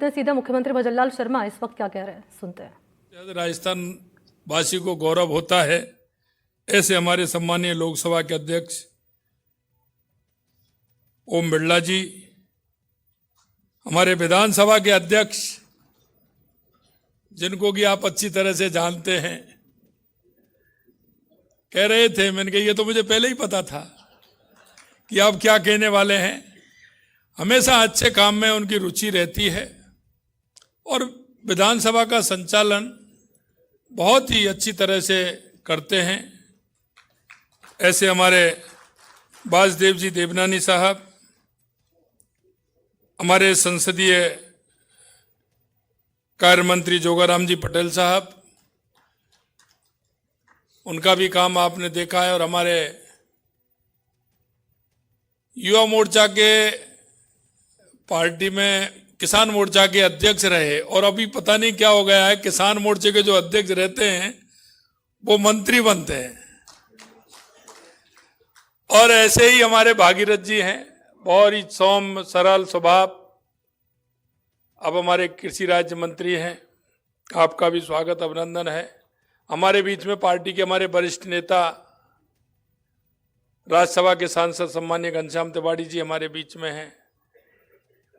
हैं सीधे मुख्यमंत्री भजनलाल शर्मा इस वक्त क्या कह रहे हैं, सुनते हैं। राजस्थान वासी को गौरव होता है, ऐसे हमारे सम्मानीय लोकसभा के अध्यक्ष ओम बिरला जी, हमारे विधानसभा के अध्यक्ष जिनको कि आप अच्छी तरह से जानते हैं, कह रहे थे, मैंने कहा ये तो मुझे पहले ही पता था कि आप क्या कहने वाले हैं। हमेशा अच्छे काम में उनकी रुचि रहती है और विधानसभा का संचालन बहुत ही अच्छी तरह से करते हैं। ऐसे हमारे वासुदेव जी देवनानी साहब, हमारे संसदीय कार्य मंत्री जोगाराम जी पटेल साहब, उनका भी काम आपने देखा है। और हमारे युवा मोर्चा के पार्टी में किसान मोर्चा के अध्यक्ष रहे और अभी पता नहीं क्या हो गया है, किसान मोर्चे के जो अध्यक्ष रहते हैं वो मंत्री बनते हैं। और ऐसे ही हमारे भागीरथ जी हैं, बहुत ही सौम्य सरल स्वभाव, अब हमारे कृषि राज्य मंत्री हैं, आपका भी स्वागत अभिनंदन है। हमारे बीच में पार्टी के हमारे वरिष्ठ नेता राज्यसभा के सांसद सम्माननीय घनश्याम तिवारी जी हमारे बीच में हैं।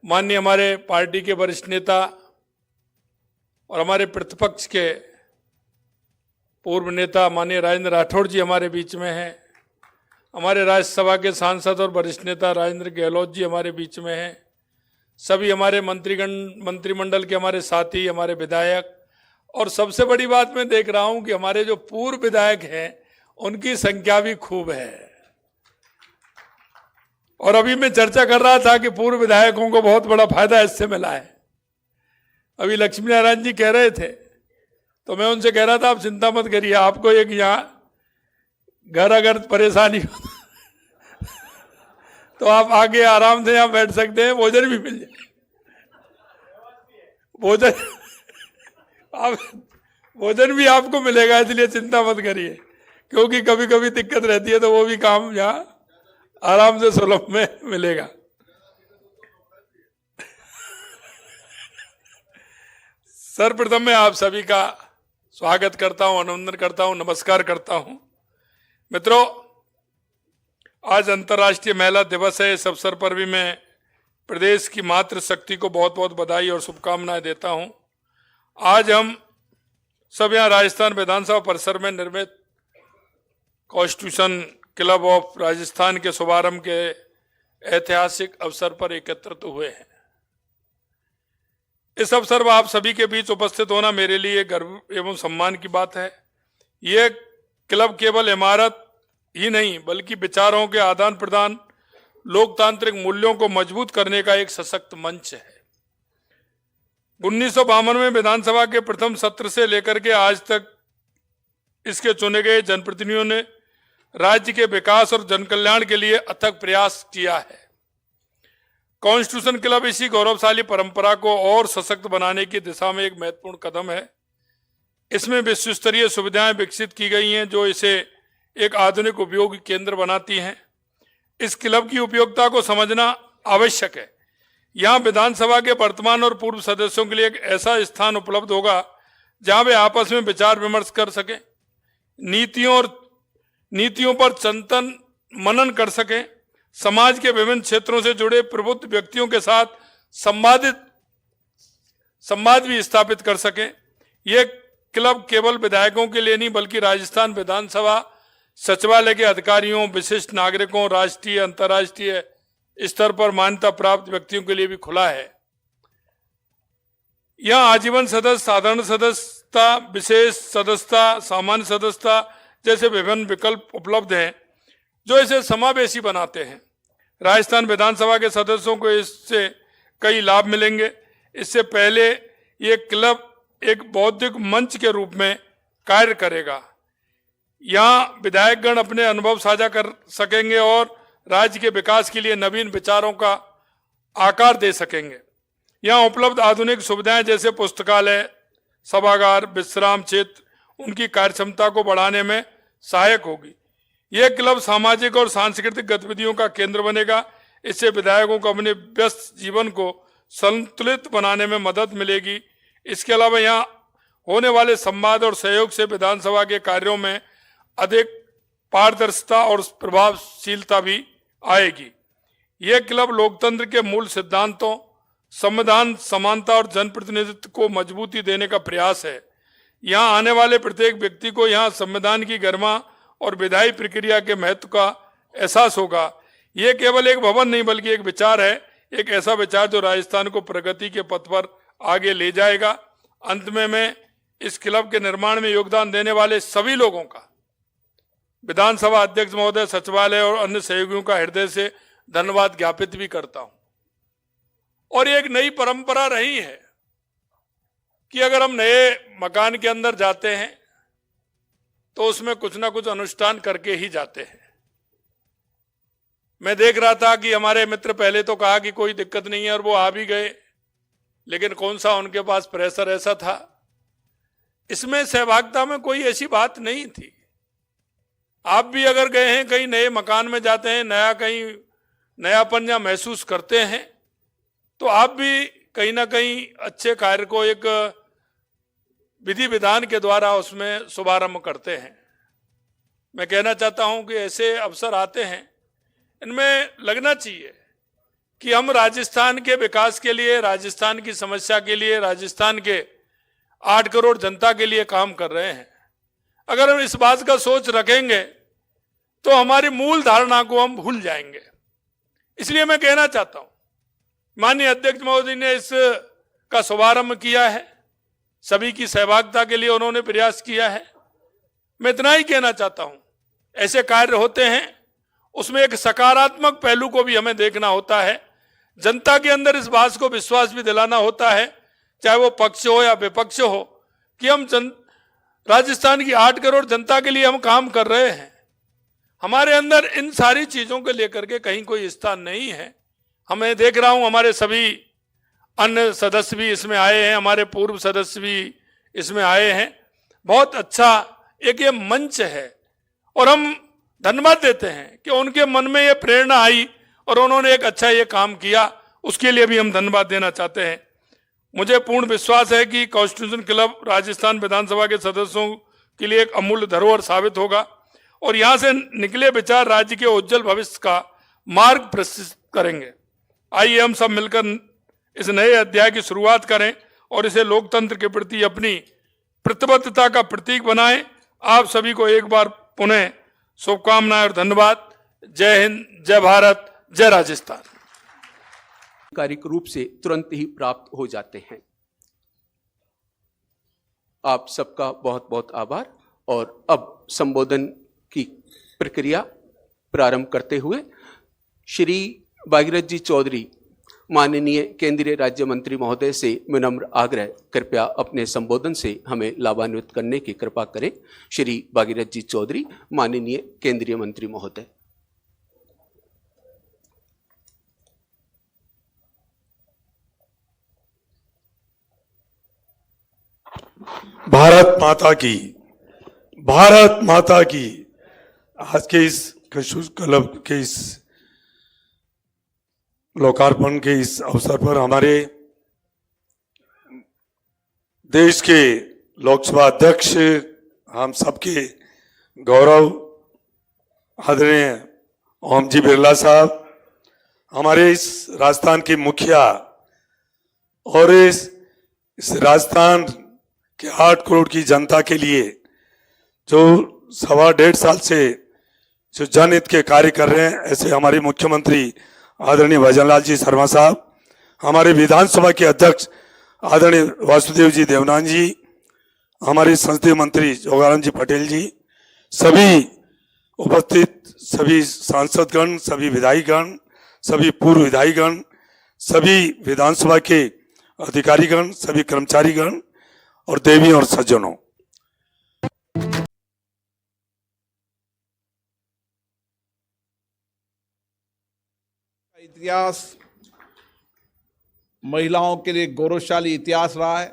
माननीय हमारे पार्टी के वरिष्ठ नेता और हमारे प्रतिपक्ष के पूर्व नेता माननीय राजेंद्र राठौड़ जी हमारे बीच में हैं। हमारे राज्यसभा के सांसद और वरिष्ठ नेता राजेंद्र गहलोत जी हमारे बीच में हैं। सभी हमारे मंत्रिमंडल के हमारे साथी, हमारे विधायक, और सबसे बड़ी बात मैं देख रहा हूं कि हमारे जो पूर्व विधायक हैं उनकी संख्या भी खूब है। और अभी मैं चर्चा कर रहा था कि पूर्व विधायकों को बहुत बड़ा फायदा इससे मिला है। अभी लक्ष्मी नारायण जी कह रहे थे तो मैं उनसे कह रहा था आप चिंता मत करिए, आपको एक यहाँ घर अगर परेशानी हो तो आप आगे आराम से यहाँ बैठ सकते हैं, भोजन भी मिल जाए। भोजन भी आपको मिलेगा, इसलिए चिंता मत करिए, क्योंकि कभी कभी दिक्कत रहती है तो वो भी काम यहाँ आराम से सुलभ में मिलेगा। सर्वप्रथम मैं आप सभी का स्वागत करता हूं, अभिनंदन करता हूं, नमस्कार करता हूं। मित्रों, आज अंतर्राष्ट्रीय महिला दिवस है। इस अवसर पर भी मैं प्रदेश की मातृशक्ति को बहुत बहुत बधाई और शुभकामनाएं देता हूं। आज हम सब यहाँ राजस्थान विधानसभा परिसर में निर्मित कॉन्स्टिट्यूशन क्लब ऑफ राजस्थान के शुभारंभ के ऐतिहासिक अवसर पर एकत्रित हुए हैं। इस अवसर पर आप सभी के बीच उपस्थित होना मेरे लिए गर्व एवं सम्मान की बात है। ये क्लब केवल इमारत ही नहीं बल्कि विचारों के आदान प्रदान, लोकतांत्रिक मूल्यों को मजबूत करने का एक सशक्त मंच है। 1952 में विधानसभा के प्रथम सत्र से लेकर के आज तक इसके चुने गए जनप्रतिनिधियों ने राज्य के विकास और जनकल्याण के लिए अथक प्रयास किया है। कॉन्स्टिट्यूशन क्लब इसी गौरवशाली परंपरा को और सशक्त बनाने की दिशा में एक महत्वपूर्ण कदम है। इसमें विश्व स्तरीय सुविधाएं विकसित की गई हैं जो इसे एक आधुनिक उपयोग केंद्र बनाती हैं। इस क्लब की उपयोगिता को समझना आवश्यक है। यहाँ विधानसभा के वर्तमान और पूर्व सदस्यों के लिए एक ऐसा स्थान उपलब्ध होगा जहां वे आपस में विचार विमर्श कर सकें, नीतियों पर चिंतन मनन कर सकें, समाज के विभिन्न क्षेत्रों से जुड़े प्रबुद्ध व्यक्तियों के साथ संवाद भी स्थापित कर सकें। यह क्लब केवल विधायकों के लिए नहीं बल्कि राजस्थान विधानसभा सचिवालय के अधिकारियों, विशिष्ट नागरिकों, राष्ट्रीय अंतर्राष्ट्रीय स्तर पर मान्यता प्राप्त व्यक्तियों के लिए भी खुला है। यहाँ आजीवन सदस्य, साधारण सदस्यता, विशेष सदस्यता, सामान्य सदस्यता जैसे विभिन्न विकल्प उपलब्ध हैं जो इसे समावेशी बनाते हैं। राजस्थान विधानसभा के सदस्यों को इससे कई लाभ मिलेंगे। इससे पहले ये क्लब एक बौद्धिक मंच के रूप में कार्य करेगा। यहाँ विधायकगण अपने अनुभव साझा कर सकेंगे और राज्य के विकास के लिए नवीन विचारों का आकार दे सकेंगे। यहाँ उपलब्ध आधुनिक सुविधाएं जैसे पुस्तकालय, सभागार, विश्राम क्षेत्र उनकी कार्यक्षमता को बढ़ाने में सहायक होगी। यह क्लब सामाजिक और सांस्कृतिक गतिविधियों का केंद्र बनेगा। इससे विधायकों को अपने व्यस्त जीवन को संतुलित बनाने में मदद मिलेगी। इसके अलावा यहाँ होने वाले संवाद और सहयोग से विधानसभा के कार्यों में अधिक पारदर्शिता और प्रभावशीलता भी आएगी। यह क्लब लोकतंत्र के मूल सिद्धांतों, संविधान, समानता और जनप्रतिनिधित्व को मजबूती देने का प्रयास है। यहाँ आने वाले प्रत्येक व्यक्ति को यहाँ संविधान की गरिमा और विधायी प्रक्रिया के महत्व का एहसास होगा। ये केवल एक भवन नहीं बल्कि एक विचार है, एक ऐसा विचार जो राजस्थान को प्रगति के पथ पर आगे ले जाएगा। अंत में मैं इस क्लब के निर्माण में योगदान देने वाले सभी लोगों का, विधानसभा अध्यक्ष महोदय, सचिवालय और अन्य सहयोगियों का हृदय से धन्यवाद ज्ञापित भी करता हूं। और एक नई परंपरा रही है कि अगर हम नए मकान के अंदर जाते हैं तो उसमें कुछ ना कुछ अनुष्ठान करके ही जाते हैं। मैं देख रहा था कि हमारे मित्र पहले तो कहा कि कोई दिक्कत नहीं है और वो आ भी गए, लेकिन कौन सा उनके पास प्रेशर ऐसा था। इसमें सहभागिता में कोई ऐसी बात नहीं थी। आप भी अगर गए हैं, कहीं नए मकान में जाते हैं, कहीं नयापन या महसूस करते हैं, तो आप भी कहीं ना कहीं अच्छे कार्य को एक विधि विधान के द्वारा उसमें शुभारंभ करते हैं। मैं कहना चाहता हूं कि ऐसे अवसर आते हैं, इनमें लगना चाहिए कि हम राजस्थान के विकास के लिए, राजस्थान की समस्या के लिए, राजस्थान के 8 करोड़ जनता के लिए काम कर रहे हैं। अगर हम इस बात का सोच रखेंगे तो हमारी मूल धारणा को हम भूल जाएंगे। इसलिए मैं कहना चाहता हूं, माननीय अध्यक्ष महोदय ने इसका शुभारंभ किया है, सभी की सहभागिता के लिए उन्होंने प्रयास किया है। मैं इतना ही कहना चाहता हूं, ऐसे कार्य होते हैं, उसमें एक सकारात्मक पहलू को भी हमें देखना होता है। जनता के अंदर इस बात को विश्वास भी दिलाना होता है, चाहे वो पक्ष हो या विपक्ष हो, कि हम राजस्थान की 8 करोड़ जनता के लिए हम काम कर रहे हैं। हमारे अंदर इन सारी चीजों को लेकर के कहीं कोई स्थान नहीं है। हमें देख रहा हूं, हमारे सभी अन्य सदस्य भी इसमें आए हैं, हमारे पूर्व सदस्य भी इसमें आए हैं। बहुत अच्छा एक ये मंच है और हम धन्यवाद देते हैं कि उनके मन में ये प्रेरणा आई और उन्होंने एक अच्छा ये काम किया, उसके लिए भी हम धन्यवाद देना चाहते हैं। मुझे पूर्ण विश्वास है कि कॉन्स्टिट्यूशन क्लब राजस्थान विधानसभा के सदस्यों के लिए एक अमूल्य धरोहर साबित होगा और यहां से निकले विचार राज्य के उज्जवल भविष्य का मार्ग प्रशस्त करेंगे। आइए हम सब मिलकर इस नए अध्याय की शुरुआत करें और इसे लोकतंत्र के प्रति अपनी प्रतिबद्धता का प्रतीक बनाएं। आप सभी को एक बार पुनः शुभकामनाएं और धन्यवाद। जय हिंद, जय भारत, जय राजस्थान। आधिकारिक रूप से तुरंत ही प्राप्त हो जाते हैं। आप सबका बहुत बहुत आभार। और अब संबोधन की प्रक्रिया प्रारंभ करते हुए श्री भागीरथ जी चौधरी, माननीय केंद्रीय राज्य मंत्री महोदय से विनम्र आग्रह, कृपया अपने संबोधन से हमें लाभान्वित करने की कृपा करें। श्री भागीरथ जी चौधरी, माननीय केंद्रीय मंत्री महोदय। भारत माता की, भारत माता की। आज के इस क्लब के इस लोकार्पण के इस अवसर पर हमारे देश के लोकसभा अध्यक्ष, हम सबके गौरव आदरणीय ओम जी बिरला साहब, हमारे इस राजस्थान के मुखिया और इस राजस्थान के 8 करोड़ की जनता के लिए जो 1.25 साल से जो जनहित के कार्य कर रहे हैं, ऐसे हमारे मुख्यमंत्री आदरणीय भजनलाल जी शर्मा साहब, हमारे विधानसभा के अध्यक्ष आदरणीय वासुदेव जी देवनान जी, हमारे संसदीय मंत्री जोगाराम जी पटेल जी, सभी उपस्थित सभी सांसदगण, सभी विधायीगण, सभी पूर्व विधायीगण, सभी विधानसभा के अधिकारीगण, सभी कर्मचारीगण और देवी और सज्जनों, इतिहास महिलाओं के लिए गौरवशाली इतिहास रहा है।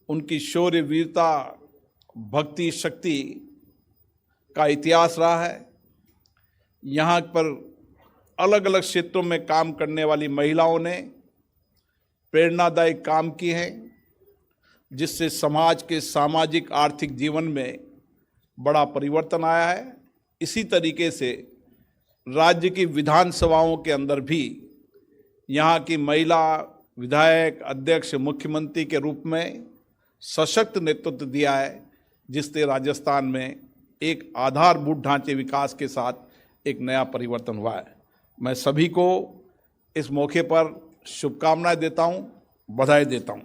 उनकी शौर्य, वीरता, भक्ति, शक्ति का इतिहास रहा है। यहाँ पर अलग अलग क्षेत्रों में काम करने वाली महिलाओं ने प्रेरणादायक काम किए हैं, जिससे समाज के सामाजिक आर्थिक जीवन में बड़ा परिवर्तन आया है। इसी तरीके से राज्य की विधानसभाओं के अंदर भी यहाँ की महिला विधायक, अध्यक्ष, मुख्यमंत्री के रूप में सशक्त नेतृत्व दिया है, जिससे राजस्थान में एक आधारभूत ढांचे विकास के साथ एक नया परिवर्तन हुआ है। मैं सभी को इस मौके पर शुभकामनाएं देता हूं, बधाई देता हूं।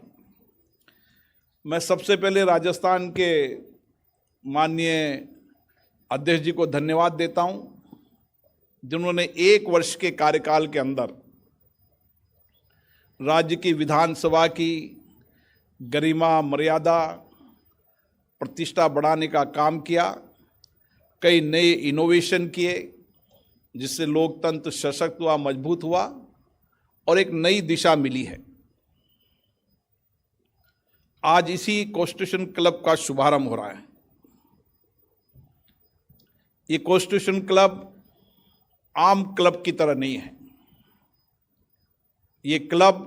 मैं सबसे पहले राजस्थान के माननीय अध्यक्ष जी को धन्यवाद देता हूं, जिन्होंने 1 वर्ष के कार्यकाल के अंदर राज्य की विधानसभा की गरिमा, मर्यादा, प्रतिष्ठा बढ़ाने का काम किया। कई नए इनोवेशन किए, जिससे लोकतंत्र सशक्त हुआ, मजबूत हुआ और एक नई दिशा मिली है। आज इसी कॉन्स्टिट्यूशन क्लब का शुभारंभ हो रहा है। ये कॉन्स्टिट्यूशन क्लब आम क्लब की तरह नहीं है। ये क्लब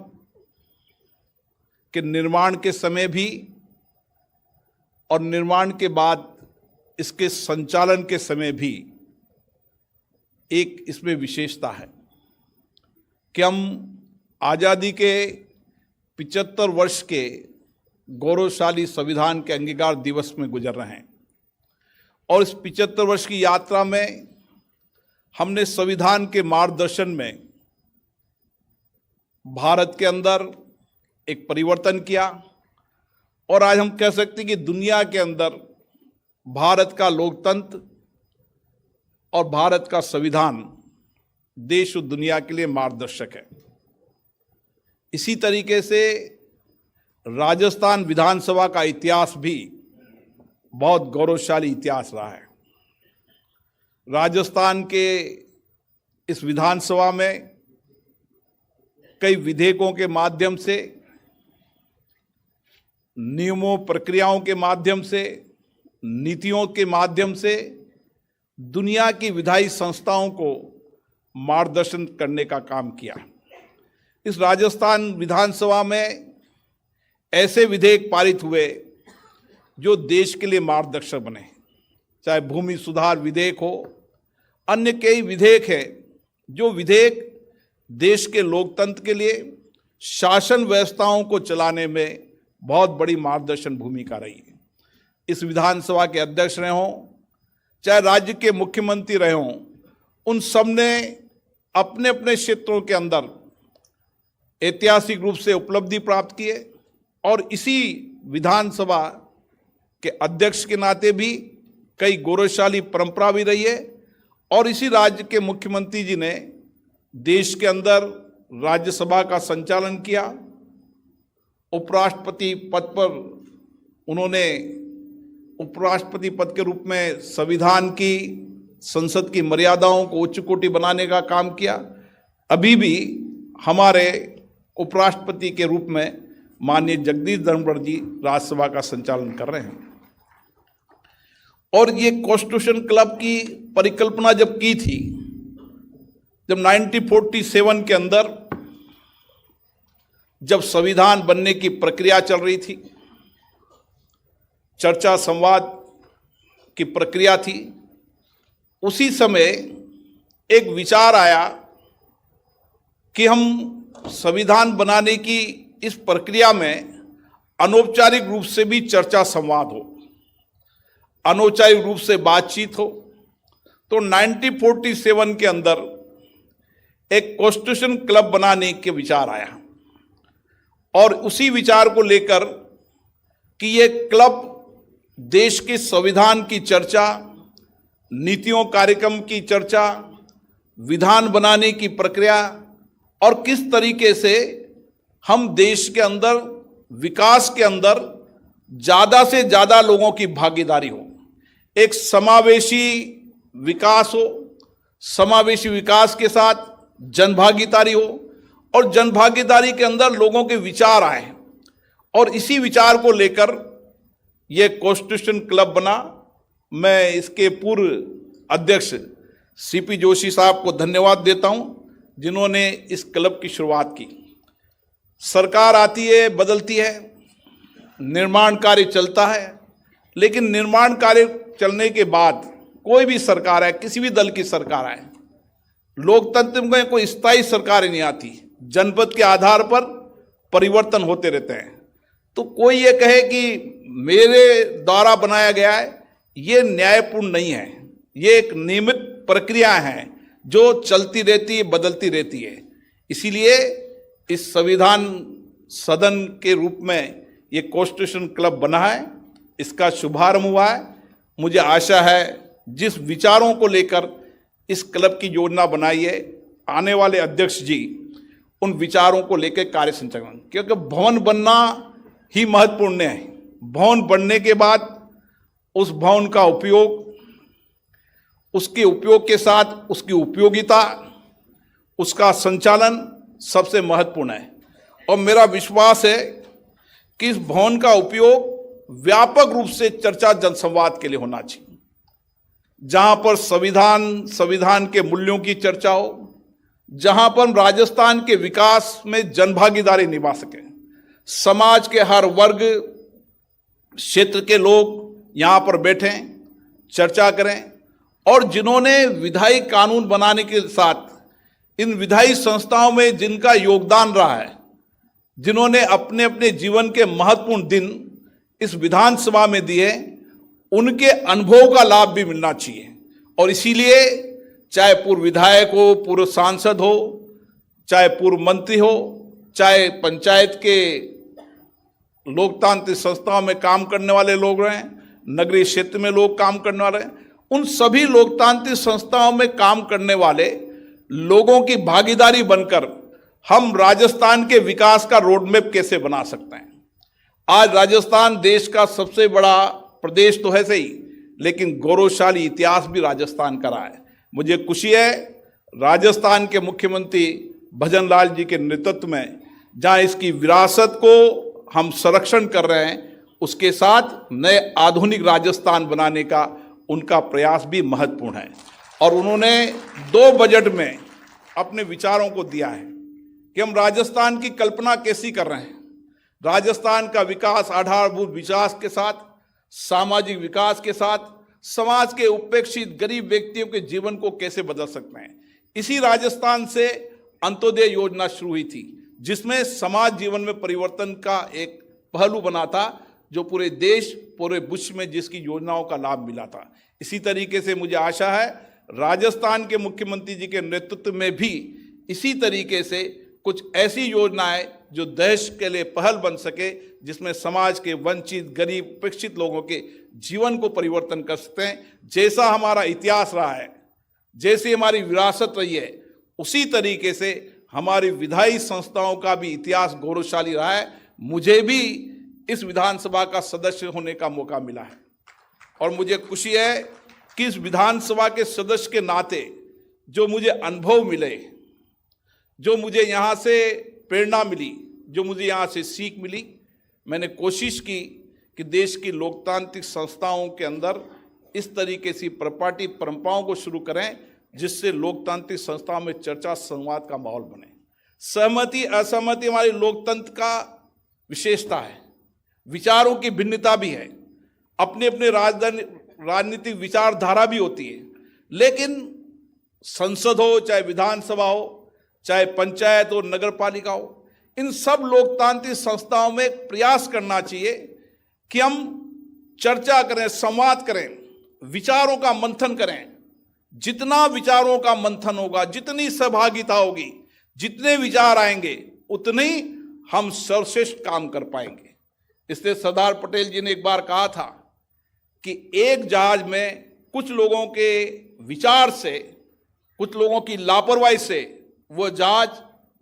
के निर्माण के समय भी और निर्माण के बाद इसके संचालन के समय भी एक इसमें विशेषता है कि हम आज़ादी के 75 वर्ष के गौरवशाली संविधान के अंगीकार दिवस में गुजर रहे हैं और इस 75 वर्ष की यात्रा में हमने संविधान के मार्गदर्शन में भारत के अंदर एक परिवर्तन किया और आज हम कह सकते हैं कि दुनिया के अंदर भारत का लोकतंत्र और भारत का संविधान देश और दुनिया के लिए मार्गदर्शक है। इसी तरीके से राजस्थान विधानसभा का इतिहास भी बहुत गौरवशाली इतिहास रहा है। राजस्थान के इस विधानसभा में कई विधेयकों के माध्यम से, नियमों, प्रक्रियाओं के माध्यम से, नीतियों के माध्यम से दुनिया की विधायी संस्थाओं को मार्गदर्शन करने का काम किया। इस राजस्थान विधानसभा में ऐसे विधेयक पारित हुए जो देश के लिए मार्गदर्शक बने, चाहे भूमि सुधार विधेयक हो, अन्य कई विधेयक हैं जो विधेयक देश के लोकतंत्र के लिए, शासन व्यवस्थाओं को चलाने में बहुत बड़ी मार्गदर्शन भूमिका रही है। इस विधानसभा के अध्यक्ष रहे हों, चाहे राज्य के मुख्यमंत्री रहे हों, उन सब ने अपने अपने क्षेत्रों के अंदर ऐतिहासिक रूप से उपलब्धि प्राप्त किए और इसी विधानसभा के अध्यक्ष के नाते भी कई गौरवशाली परंपरा भी रही है और इसी राज्य के मुख्यमंत्री जी ने देश के अंदर राज्यसभा का संचालन किया। उपराष्ट्रपति पद पर उन्होंने उपराष्ट्रपति पद के रूप में संविधान की, संसद की मर्यादाओं को उच्च कोटि बनाने का काम किया। अभी भी हमारे उपराष्ट्रपति के रूप में माननीय जगदीश धनखड़ जी राज्यसभा का संचालन कर रहे हैं। और ये कॉन्स्टिट्यूशन क्लब की परिकल्पना जब की थी, जब 1947 के अंदर जब संविधान बनने की प्रक्रिया चल रही थी, चर्चा संवाद की प्रक्रिया थी, उसी समय एक विचार आया कि हम संविधान बनाने की इस प्रक्रिया में अनौपचारिक रूप से भी चर्चा संवाद हो, अनौपचारिक रूप से बातचीत हो। तो 1947 के अंदर एक कॉन्स्टिट्यूशन क्लब बनाने के विचार आया और उसी विचार को लेकर कि ये क्लब देश के संविधान की चर्चा, नीतियों कार्यक्रम की चर्चा, विधान बनाने की प्रक्रिया और किस तरीके से हम देश के अंदर विकास के अंदर ज़्यादा से ज़्यादा लोगों की भागीदारी हो, एक समावेशी विकास हो, समावेशी विकास के साथ जनभागीदारी हो और जनभागीदारी के अंदर लोगों के विचार आए और इसी विचार को लेकर यह कॉन्स्टिट्यूशन क्लब बना। मैं इसके पूर्व अध्यक्ष सीपी जोशी साहब को धन्यवाद देता हूं जिन्होंने इस क्लब की शुरुआत की। सरकार आती है, बदलती है, निर्माण कार्य चलता है, लेकिन निर्माण कार्य चलने के बाद कोई भी सरकार है, किसी भी दल की सरकार है, लोकतंत्र में कोई स्थायी सरकार नहीं आती, जनपद के आधार पर परिवर्तन होते रहते हैं। तो कोई ये कहे कि मेरे द्वारा बनाया गया है, ये न्यायपूर्ण नहीं है। ये एक नियमित प्रक्रिया है जो चलती रहती है, बदलती रहती है। इसीलिए इस संविधान सदन के रूप में ये कॉन्स्टिट्यूशन क्लब बना है, इसका शुभारंभ हुआ है। मुझे आशा है जिस विचारों को लेकर इस क्लब की योजना बनाई है, आने वाले अध्यक्ष जी उन विचारों को लेकर कार्य संचालन, क्योंकि भवन बनना ही महत्वपूर्ण है। भवन बनने के बाद उस भवन का उपयोग, उसके उपयोग के साथ उसकी उपयोगिता, उसका संचालन सबसे महत्वपूर्ण है। और मेरा विश्वास है कि इस भवन का उपयोग व्यापक रूप से चर्चा जनसंवाद के लिए होना चाहिए, जहां पर संविधान के मूल्यों की चर्चा हो, जहां पर हम राजस्थान के विकास में जनभागीदारी निभा सकें, समाज के हर वर्ग क्षेत्र के लोग यहां पर बैठें, चर्चा करें, और जिन्होंने विधायी कानून बनाने के साथ इन विधायी संस्थाओं में जिनका योगदान रहा है, जिन्होंने अपने अपने जीवन के महत्वपूर्ण दिन इस विधानसभा में दिए, उनके अनुभव का लाभ भी मिलना चाहिए। और इसीलिए चाहे पूर्व विधायक हो, पूर्व सांसद हो, चाहे पूर्व मंत्री हो, चाहे पंचायत के लोकतांत्रिक संस्थाओं में काम करने वाले लोग रहें, नगरीय क्षेत्र में लोग काम करने वाले हैं, उन सभी लोकतांत्रिक संस्थाओं में काम करने वाले लोगों की भागीदारी बनकर हम राजस्थान के विकास का रोडमैप कैसे बना सकते हैं। आज राजस्थान देश का सबसे बड़ा प्रदेश तो है सही, लेकिन गौरवशाली इतिहास भी राजस्थान का रहा है। मुझे खुशी है राजस्थान के मुख्यमंत्री भजन लाल जी के नेतृत्व में जहां इसकी विरासत को हम संरक्षण कर रहे हैं, उसके साथ नए आधुनिक राजस्थान बनाने का उनका प्रयास भी महत्वपूर्ण है। और उन्होंने 2 बजट में अपने विचारों को दिया है कि हम राजस्थान की कल्पना कैसी कर रहे हैं। राजस्थान का विकास आधारभूत विकास के साथ, सामाजिक विकास के साथ, समाज के उपेक्षित गरीब व्यक्तियों के जीवन को कैसे बदल सकते हैं। इसी राजस्थान से अंत्योदय योजना शुरू हुई थी, जिसमें समाज जीवन में परिवर्तन का एक पहलू बना था, जो पूरे देश, पूरे विश्व में जिसकी योजनाओं का लाभ मिला था। इसी तरीके से मुझे आशा है राजस्थान के मुख्यमंत्री जी के नेतृत्व में भी इसी तरीके से कुछ ऐसी योजनाएं जो देश के लिए पहल बन सके, जिसमें समाज के वंचित, गरीब, उपेक्षित लोगों के जीवन को परिवर्तन कर सकते हैं। जैसा हमारा इतिहास रहा है, जैसी हमारी विरासत रही है, उसी तरीके से हमारी विधायी संस्थाओं का भी इतिहास गौरवशाली रहा है। मुझे भी इस विधानसभा का सदस्य होने का मौका मिला है और मुझे खुशी है कि इस विधानसभा के सदस्य के नाते जो मुझे अनुभव मिले, जो मुझे यहाँ से प्रेरणा मिली, जो मुझे यहाँ से सीख मिली, मैंने कोशिश की कि देश की लोकतांत्रिक संस्थाओं के अंदर इस तरीके से प्रपाटी परंपराओं को शुरू करें, जिससे लोकतांत्रिक संस्थाओं में चर्चा संवाद का माहौल बने। सहमति असहमति हमारी लोकतंत्र का विशेषता है, विचारों की भिन्नता भी है, अपने अपने राजनीतिक विचारधारा भी होती है, लेकिन संसद हो, चाहे विधानसभा हो, चाहे पंचायत हो, नगर पालिका हो, इन सब लोकतांत्रिक संस्थाओं में एक प्रयास करना चाहिए कि हम चर्चा करें, संवाद करें, विचारों का मंथन करें। जितना विचारों का मंथन होगा, जितनी सहभागिता होगी, जितने विचार आएंगे, उतने ही हम सर्वश्रेष्ठ काम कर पाएंगे। इसलिए सरदार पटेल जी ने एक बार कहा था कि एक जहाज में कुछ लोगों के विचार से, कुछ लोगों की लापरवाही से वह जहाज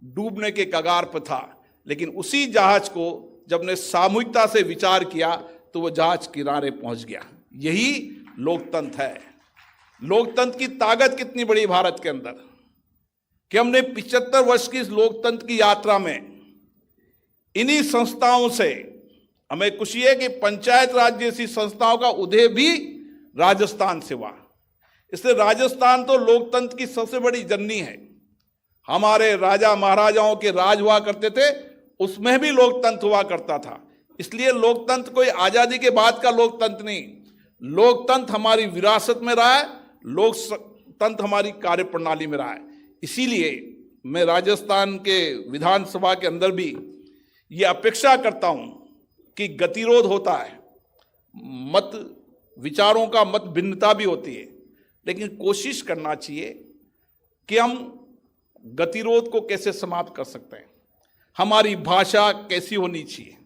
डूबने के कगार पर था, लेकिन उसी जहाज को जब ने सामूहिकता से विचार किया तो वह जहाज किनारे पहुंच गया। यही लोकतंत्र है। लोकतंत्र की ताकत कितनी बड़ी भारत के अंदर कि हमने 75 वर्ष की इस लोकतंत्र की यात्रा में इन्हीं संस्थाओं से, हमें खुशी है कि पंचायत राज जैसी संस्थाओं का उदय भी राजस्थान से हुआ। इसलिए राजस्थान तो लोकतंत्र की सबसे बड़ी जननी है। हमारे राजा महाराजाओं के राज हुआ करते थे, उसमें भी लोकतंत्र हुआ करता था। इसलिए लोकतंत्र कोई आजादी के बाद का लोकतंत्र नहीं, लोकतंत्र हमारी विरासत में रहा है, लोकतंत्र हमारी कार्यप्रणाली में रहा है। इसीलिए मैं राजस्थान के विधानसभा के अंदर भी ये अपेक्षा करता हूं कि गतिरोध होता है, मत विचारों का मत भिन्नता भी होती है, लेकिन कोशिश करना चाहिए कि हम गतिरोध को कैसे समाप्त कर सकते हैं। हमारी भाषा कैसी होनी चाहिए,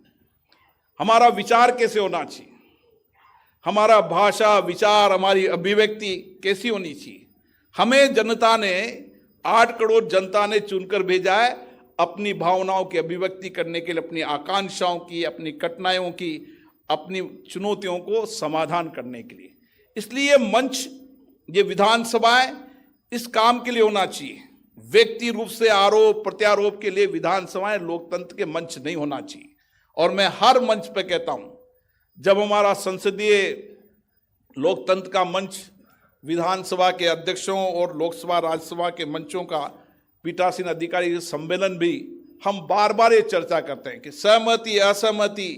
हमारा विचार कैसे होना चाहिए, हमारा भाषा विचार हमारी अभिव्यक्ति कैसी होनी चाहिए। हमें जनता ने 8 करोड़ जनता ने चुनकर भेजा है अपनी भावनाओं की अभिव्यक्ति करने के लिए, अपनी आकांक्षाओं की, अपनी कठिनाइयों की, अपनी चुनौतियों को समाधान करने के लिए। इसलिए मंच, ये विधानसभाएं इस काम के लिए होना चाहिए। व्यक्ति रूप से आरोप प्रत्यारोप के लिए विधानसभाएं लोकतंत्र के मंच नहीं होना चाहिए। और मैं हर मंच पे कहता हूं, जब हमारा संसदीय लोकतंत्र का मंच विधानसभा के अध्यक्षों और लोकसभा राज्यसभा के मंचों का पीठासीन अधिकारी सम्मेलन भी हम बार बार ये चर्चा करते हैं कि सहमति असहमति,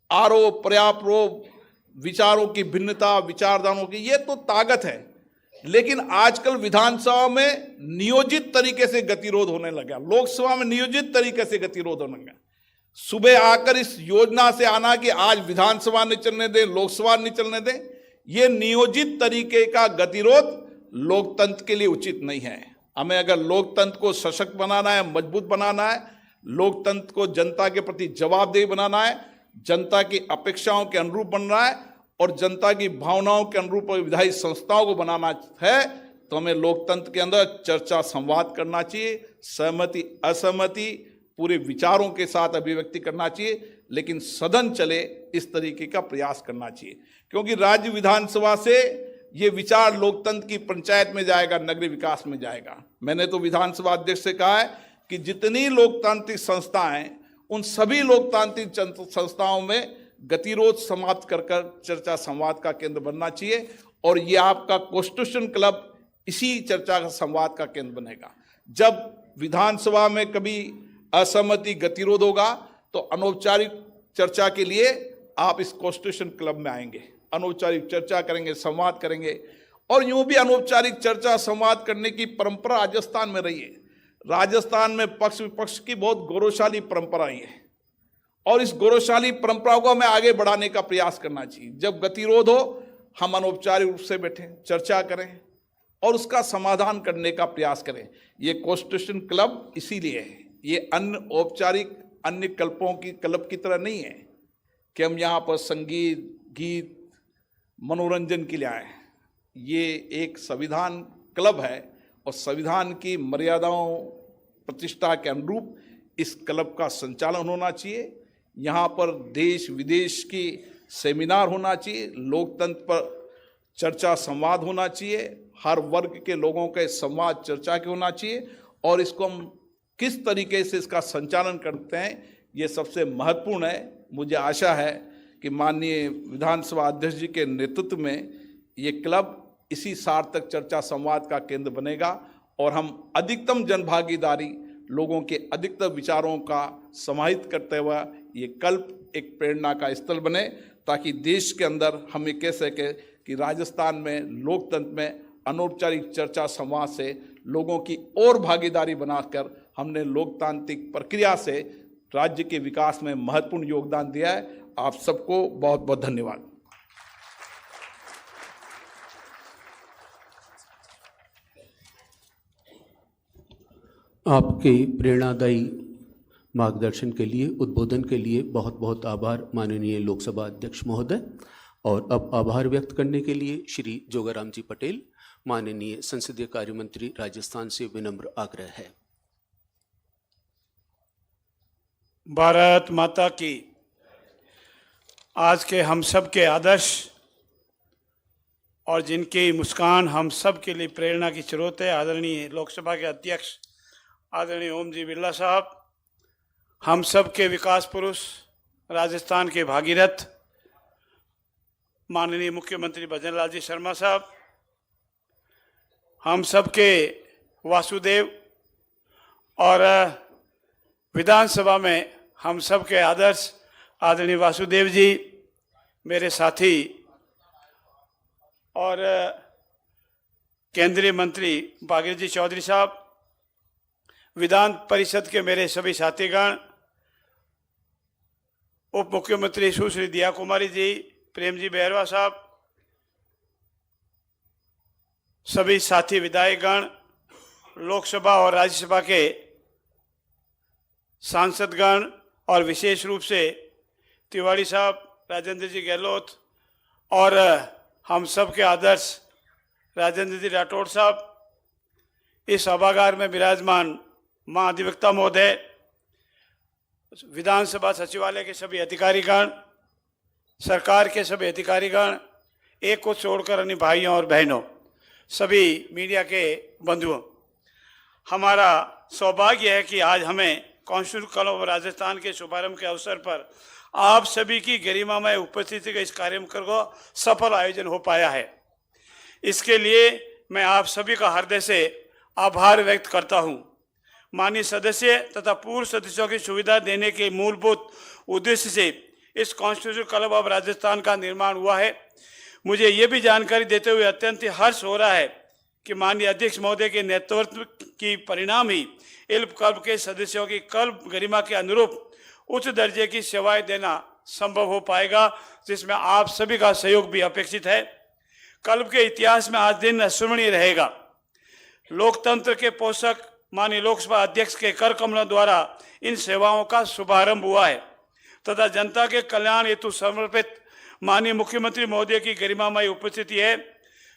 आरोप प्रत्यारोप, विचारों की भिन्नता, विचारधाराओं की, ये तो ताकत है। लेकिन आजकल विधानसभा में नियोजित तरीके से गतिरोध होने लगा, लोकसभा में नियोजित तरीके से गतिरोध होने लगा। सुबह आकर इस योजना से आना कि आज विधानसभा नहीं चलने दें, लोकसभा नहीं चलने दें, ये नियोजित तरीके का गतिरोध लोकतंत्र के लिए उचित नहीं है। हमें अगर लोकतंत्र को सशक्त बनाना है, मजबूत बनाना है, लोकतंत्र को जनता के प्रति जवाबदेही बनाना है, जनता की अपेक्षाओं के अनुरूप बनना है और जनता की भावनाओं के अनुरूप विधायी संस्थाओं को बनाना है, तो हमें लोकतंत्र के अंदर चर्चा संवाद करना चाहिए, सहमति असहमति पूरे विचारों के साथ अभिव्यक्ति करना चाहिए, लेकिन सदन चले इस तरीके का प्रयास करना चाहिए। क्योंकि राज्य विधानसभा से ये विचार लोकतंत्र की पंचायत में जाएगा, नगरीय विकास में जाएगा। मैंने तो विधानसभा अध्यक्ष से कहा है कि जितनी लोकतांत्रिक संस्थाएं हैं, उन सभी लोकतांत्रिक संस्थाओं में गतिरोध समाप्त कर चर्चा संवाद का केंद्र बनना चाहिए। और ये आपका कॉन्स्टिट्यूशन क्लब इसी चर्चा का संवाद का केंद्र बनेगा। जब विधानसभा में कभी असहमति गतिरोध होगा तो अनौपचारिक चर्चा के लिए आप इस कॉन्स्टिट्यूशन क्लब में आएंगे, अनौपचारिक चर्चा करेंगे, संवाद करेंगे। और यूं भी अनौपचारिक चर्चा संवाद करने की परंपरा राजस्थान में रही है। राजस्थान में पक्ष विपक्ष की बहुत गौरवशाली परंपरा है और इस गौरवशाली परंपरा को हमें आगे बढ़ाने का प्रयास करना चाहिए। जब गतिरोध हो, हम अनौपचारिक रूप से बैठें, चर्चा करें और उसका समाधान करने का प्रयास करें। ये कॉन्स्टिट्यूशन क्लब इसीलिए है, ये अन्य औपचारिक अन्य क्लब की तरह नहीं है कि हम यहाँ पर संगीत गीत मनोरंजन के लिए आए। ये एक संविधान क्लब है और संविधान की मर्यादाओं प्रतिष्ठा के अनुरूप इस क्लब का संचालन होना चाहिए। यहाँ पर देश विदेश की सेमिनार होना चाहिए, लोकतंत्र पर चर्चा संवाद होना चाहिए, हर वर्ग के लोगों के संवाद चर्चा के होना चाहिए। और इसको हम किस तरीके से इसका संचालन करते हैं, ये सबसे महत्वपूर्ण है। मुझे आशा है कि माननीय विधानसभा अध्यक्ष जी के नेतृत्व में ये क्लब इसी सार्थक चर्चा संवाद का केंद्र बनेगा और हम अधिकतम जनभागीदारी, लोगों के अधिकतर विचारों का समाहित करते हुए ये कल्प एक प्रेरणा का स्थल बने, ताकि देश के अंदर हम ये कह सकें कि राजस्थान में लोकतंत्र में अनौपचारिक चर्चा संवाद से लोगों की और भागीदारी बनाकर हमने लोकतांत्रिक प्रक्रिया से राज्य के विकास में महत्वपूर्ण योगदान दिया है। आप सबको बहुत बहुत धन्यवाद। आपके प्रेरणादायी मार्गदर्शन के लिए, उद्बोधन के लिए बहुत बहुत आभार माननीय लोकसभा अध्यक्ष महोदय। और अब आभार व्यक्त करने के लिए श्री जोगाराम जी पटेल, माननीय संसदीय कार्य मंत्री, राजस्थान से विनम्र आग्रह है। भारत माता की। आज के हम सब के आदर्श और जिनकी मुस्कान हम सब के लिए प्रेरणा की स्रोत है, आदरणीय लोकसभा के अध्यक्ष आदरणीय ओम जी बिरला साहब, हम सब के विकास पुरुष, राजस्थान के भागीरथ माननीय मुख्यमंत्री भजन लाल जी शर्मा साहब, हम सबके वासुदेव और विधानसभा में हम सबके आदर्श आदरणीय वासुदेव जी, मेरे साथी और केंद्रीय मंत्री भागीरथ जी चौधरी साहब, विधान परिषद के मेरे सभी साथीगण, उप मुख्यमंत्री सुश्री दिया कुमारी जी, प्रेम जी बेहरवा साहब, सभी साथी विधायकगण, लोकसभा और राज्यसभा के सांसदगण और विशेष रूप से तिवारी साहब, राजेंद्र जी गहलोत और हम सब के आदर्श राजेंद्र जी राठौड़ साहब, इस सभागार में विराजमान मां अधिवक्ता महोदय, विधानसभा सचिवालय के सभी अधिकारीगण, सरकार के सभी अधिकारीगण, एक को छोड़कर अन्य भाइयों और बहनों, सभी मीडिया के बंधुओं, हमारा सौभाग्य है कि आज हमें कॉन्स्टिट्यूशन क्लब ऑफ राजस्थान के शुभारंभ के अवसर पर आप सभी की गरिमामय उपस्थिति का इस कार्यक्रम को सफल आयोजन हो पाया है। इसके लिए मैं आप सभी का हृदय से आभार व्यक्त करता हूं। माननीय सदस्य तथा पूर्व सदस्यों की सुविधा देने के मूलभूत उद्देश्य से इस कॉन्स्टिट्यूशन क्लब ऑफ राजस्थान का निर्माण हुआ है। मुझे ये भी जानकारी देते हुए अत्यंत हर्ष हो रहा है कि माननीय अध्यक्ष महोदय के नेतृत्व की परिणाम ही इल्प क्लब के सदस्यों की क्लब गरिमा के अनुरूप उच्च दर्जे की सेवाएं देना संभव हो पाएगा, जिसमें आप सभी का सहयोग भी अपेक्षित है। क्लब के इतिहास में आज दिन अस्मरणीय रहेगा। लोकतंत्र के पोषक माननीय लोकसभा अध्यक्ष के कर कमलों द्वारा इन सेवाओं का शुभारंभ हुआ है तथा जनता के कल्याण हेतु समर्पित माननीय मुख्यमंत्री महोदय की गरिमामय उपस्थिति है।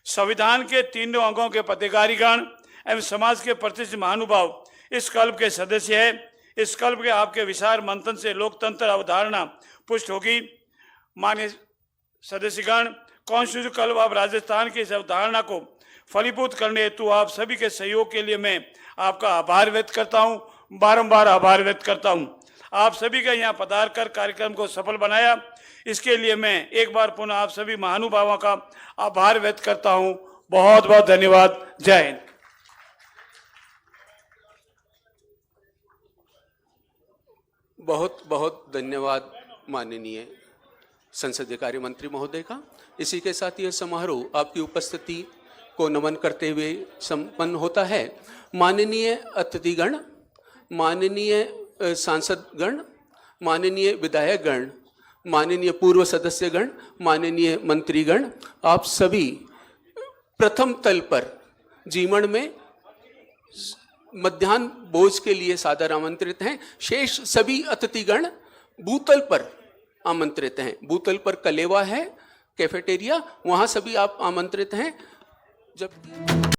संविधान के तीनों अंगों के पदाधिकारीगण एवं समाज के प्रतिष्ठित महानुभाव इस क्लब के सदस्य है। इस क्लब के आपके विचार मंथन से लोकतंत्र अवधारणा पुष्ट होगी। माननीय सदस्यगण, कॉन्स्टिट्यूशन क्लब ऑफ राजस्थान की इस अवधारणा को फलीभूत करने हेतु आप सभी के सहयोग के लिए मैं आपका आभार व्यक्त करता हूं, बारंबार आभार व्यक्त करता हूं। आप सभी का यहाँ पधार कर कार्यक्रम को सफल बनाया, इसके लिए मैं एक बार पुनः आप सभी महानुभावों का आभार व्यक्त करता हूं। बहुत बहुत धन्यवाद। जय हिंद। बहुत बहुत धन्यवाद माननीय संसदीय कार्य मंत्री महोदय का। इसी के साथ यह समारोह आपकी उपस्थिति को नमन करते हुए संपन्न होता है। माननीय अतिथिगण, माननीय सांसदगण, माननीय विधायकगण, माननीय पूर्व सदस्यगण, माननीय मंत्रीगण, आप सभी प्रथम तल पर जीवन में मध्याह्न भोज के लिए सादर आमंत्रित हैं। शेष सभी अतिथिगण भूतल पर आमंत्रित हैं। भूतल पर कलेवा है, कैफेटेरिया, वहां सभी आप आमंत्रित हैं। जब